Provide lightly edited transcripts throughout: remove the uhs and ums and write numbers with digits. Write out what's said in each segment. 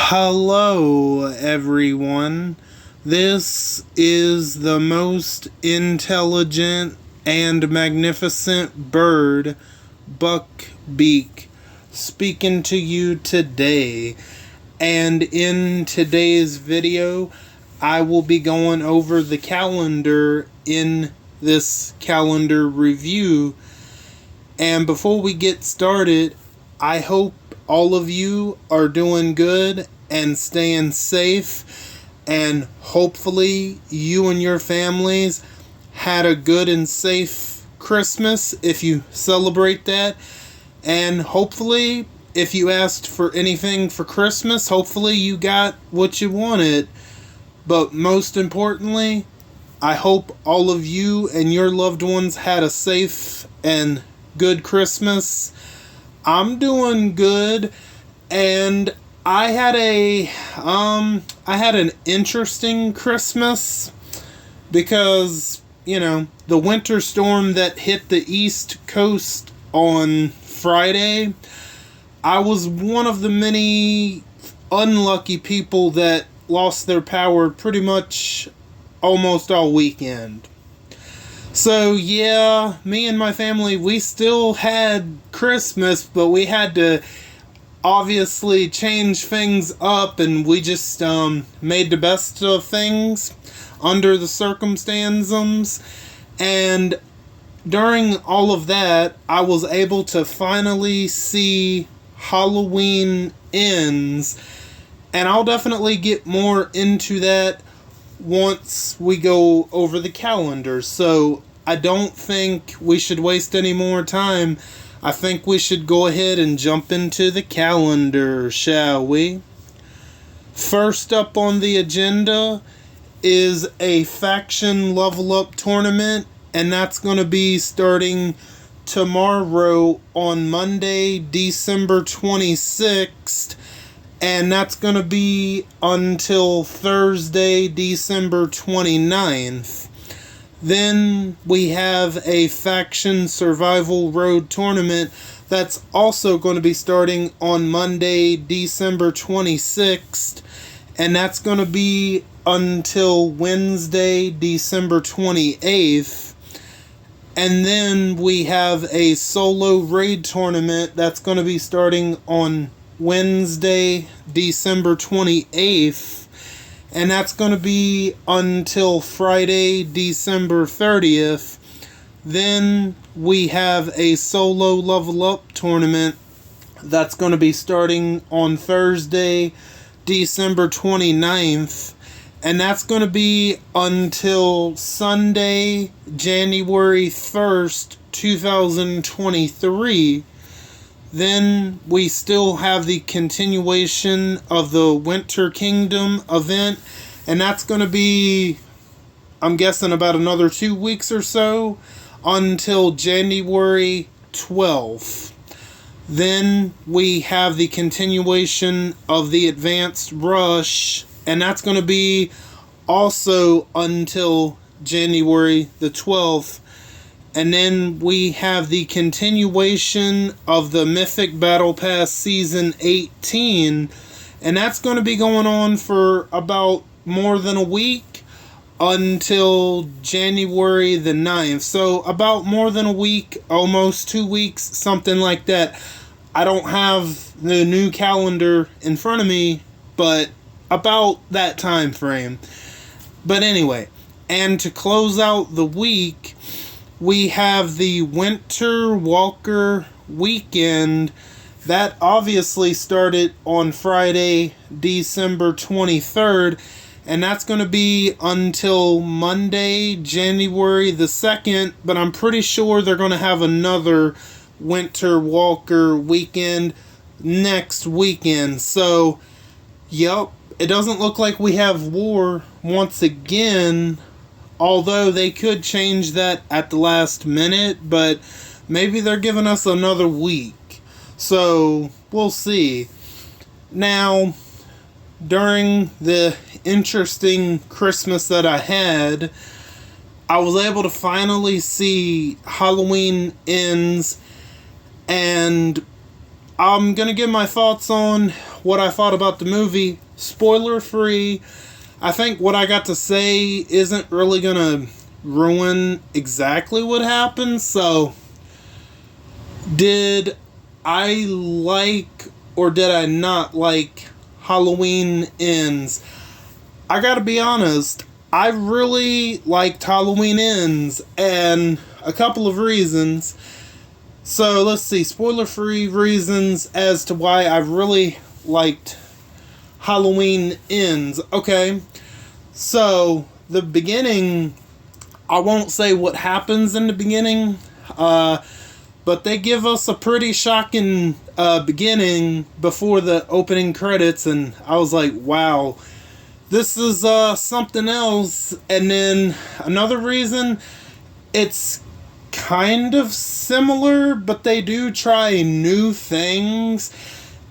Hello, everyone. This is the most intelligent and magnificent bird, Beak, speaking to you today. And in today's video, I will be going over the calendar in this calendar review. And before we get started, I hope all of you are doing good and staying safe, and hopefully you and your families had a good and safe Christmas if you celebrate that, and hopefully if you asked for anything for Christmas, hopefully you got what you wanted. But most importantly, I hope all of you and your loved ones had a safe and good Christmas. I'm doing good, and I had an interesting Christmas because, the winter storm that hit the East Coast on Friday, I was one of the many unlucky people that lost their power pretty much almost all weekend. So yeah, me and my family, we still had Christmas, but we had to obviously change things up, and we just made the best of things under the circumstances. And during all of that, I was able to finally see Halloween Ends, and I'll definitely get more into that once we go over the calendar. So I don't think we should waste any more time. I think we should go ahead and jump into the calendar, shall we? First up on the agenda is a faction level up tournament, and that's going to be starting tomorrow on Monday, December 26th. And that's going to be until Thursday, December 29th. Then we have a Faction Survival Road Tournament that's also going to be starting on Monday, December 26th. And that's going to be until Wednesday, December 28th. And then we have a Solo Raid Tournament that's going to be starting on Wednesday, December 28th, and that's going to be until Friday, December 30th. Then we have a solo level up tournament that's going to be starting on Thursday, December 29th, and that's going to be until Sunday, January 1st, 2023. Then we still have the continuation of the Winter Kingdom event, and that's going to be, I'm guessing, about another 2 weeks or so until January 12th. Then we have the continuation of the Advanced Rush, and that's going to be also until January the 12th. And then we have the continuation of the Mythic Battle Pass Season 18. And that's going to be going on for about more than a week until January the 9th. So about more than a week, almost 2 weeks, something like that. I don't have the new calendar in front of me, but about that time frame. But anyway, and to close out the week, we have the Winter Walker Weekend. That obviously started on Friday, December 23rd, and that's going to be until Monday, January the 2nd, but I'm pretty sure they're going to have another Winter Walker Weekend next weekend. So, yep, it doesn't look like we have war once again, although they could change that at the last minute, but maybe they're giving us another week. So, we'll see. Now, during the interesting Christmas that I had, I was able to finally see Halloween Ends, and I'm gonna give my thoughts on what I thought about the movie. Spoiler free. I think what I got to say isn't really gonna ruin exactly what happened. So, did I like or did I not like Halloween Ends? I gotta be honest, I really liked Halloween Ends, and a couple of reasons. So let's see, spoiler-free reasons as to why I really liked Halloween Ends. Okay, so the beginning, I won't say what happens in the beginning, but they give us a pretty shocking beginning before the opening credits, and I was like, wow, this is something else. And then another reason, it's kind of similar, but they do try new things.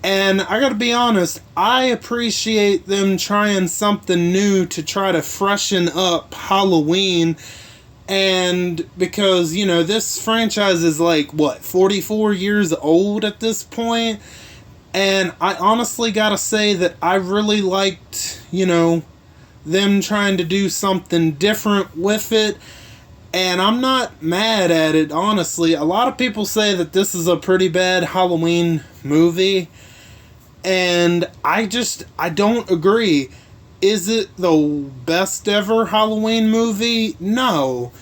And I gotta be honest, I appreciate them trying something new to try to freshen up Halloween. And because, you know, this franchise is like, what, 44 years old at this point? And I honestly gotta say that I really liked, you know, them trying to do something different with it. And I'm not mad at it, honestly. A lot of people say that this is a pretty bad Halloween movie. And I don't agree. Is it the best ever Halloween movie? No.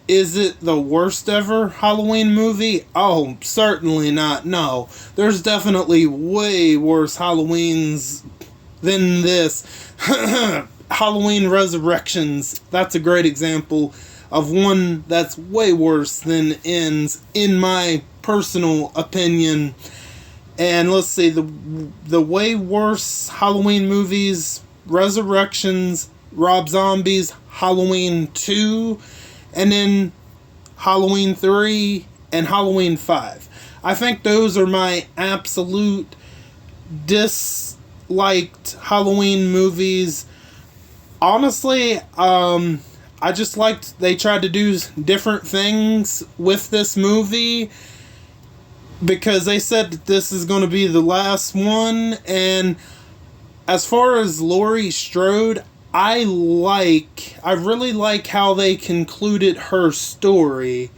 Is it the worst ever Halloween movie? Oh, certainly not. No. There's definitely way worse Halloweens than this. Halloween Resurrections. That's a great example of one that's way worse than Ends, in my personal opinion. And let's see, the way worse Halloween movies: Resurrections, Rob Zombie's Halloween 2, and then Halloween 3 and Halloween 5. I think those are my absolute disliked Halloween movies. Honestly, I just liked they tried to do different things with this movie, because they said that this is going to be the last one. And as far as Laurie Strode, I really like how they concluded her story.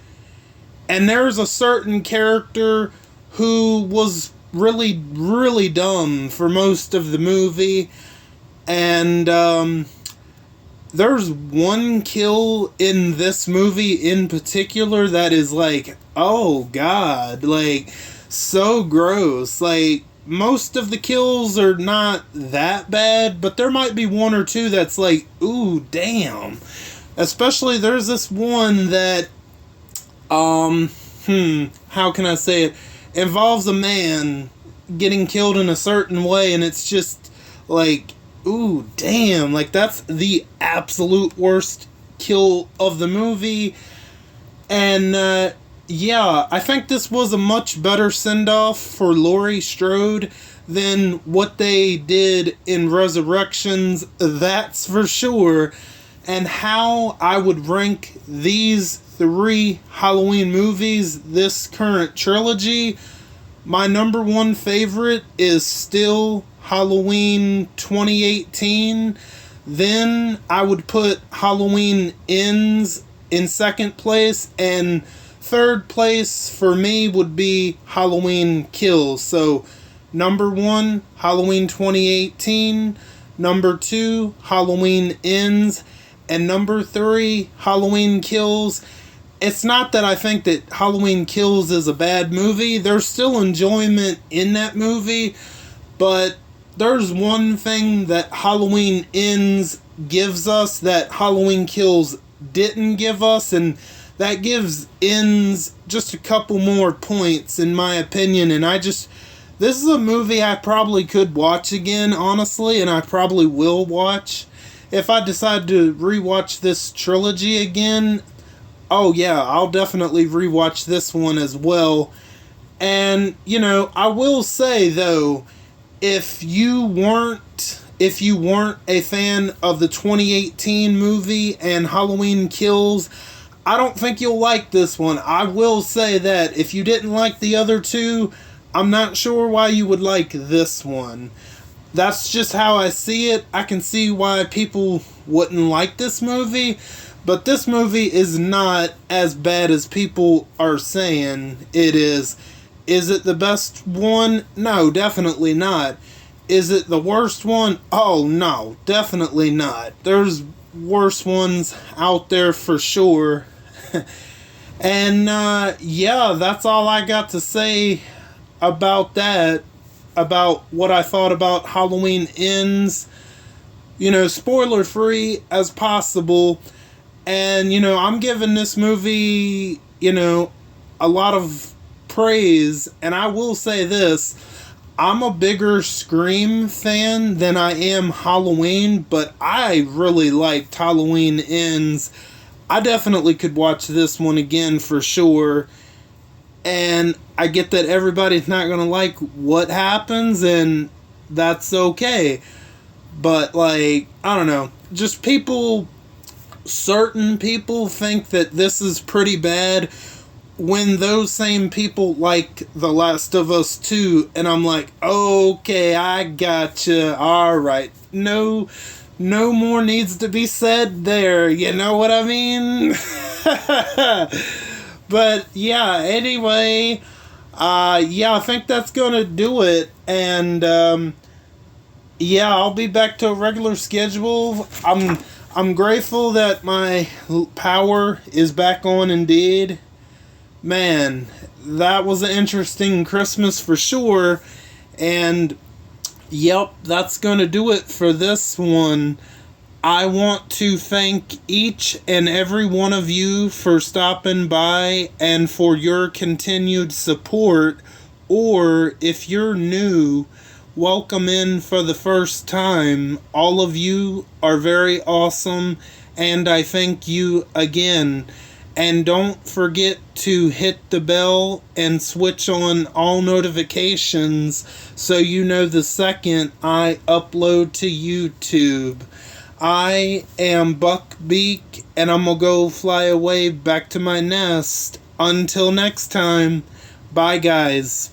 And there's a certain character who was really, really dumb for most of the movie. And there's one kill in this movie in particular that is like, oh god, like, so gross. Like, most of the kills are not that bad, but there might be one or two that's like, ooh, damn. Especially there's this one that, how can I say it? Involves a man getting killed in a certain way, and it's just like, ooh, damn. Like, that's the absolute worst kill of the movie. And, yeah, I think this was a much better send-off for Laurie Strode than what they did in Resurrections, that's for sure. And how I would rank these 3 Halloween movies, this current trilogy, my number one favorite is still Halloween 2018. Then I would put Halloween Ends in second place, and third place for me would be Halloween Kills. So, number 1, Halloween 2018. Number 2, Halloween Ends. And number 3, Halloween Kills. It's not that I think that Halloween Kills is a bad movie. There's still enjoyment in that movie. But there's one thing that Halloween Ends gives us that Halloween Kills didn't give us, and that gives Ends just a couple more points, in my opinion. And this is a movie I probably could watch again, honestly, and I probably will watch. If I decide to rewatch this trilogy again, oh yeah, I'll definitely rewatch this one as well. And, you know, I will say, though, if you weren't a fan of the 2018 movie and Halloween Kills, I don't think you'll like this one. I will say that if you didn't like the other two, I'm not sure why you would like this one. That's just how I see it. I can see why people wouldn't like this movie, but this movie is not as bad as people are saying it is. Is it the best one? No, definitely not. Is it the worst one? Oh, no, definitely not. There's worse ones out there for sure. And, yeah, that's all I got to say about that. About what I thought about Halloween Ends. You know, spoiler free as possible. And, you know, I'm giving this movie, you know, a lot of praise. And I will say this. I'm a bigger Scream fan than I am Halloween, but I really liked Halloween Ends. I definitely could watch this one again for sure. And I get that everybody's not going to like what happens, and that's okay. But, like, I don't know. Just certain people think that this is pretty bad when those same people like The Last of Us 2, and I'm like, okay, I gotcha, alright, no more needs to be said there, you know what I mean? But, yeah, anyway, yeah, I think that's gonna do it, and, yeah, I'll be back to a regular schedule. I'm grateful that my power is back on indeed. Man, that was an interesting Christmas for sure. And, yep, that's going to do it for this one. I want to thank each and every one of you for stopping by and for your continued support. Or, if you're new, welcome in for the first time. All of you are very awesome, and I thank you again. And don't forget to hit the bell and switch on all notifications so you know the second I upload to YouTube. I am Buck Beak, and I'm gonna go fly away back to my nest. Until next time, bye guys.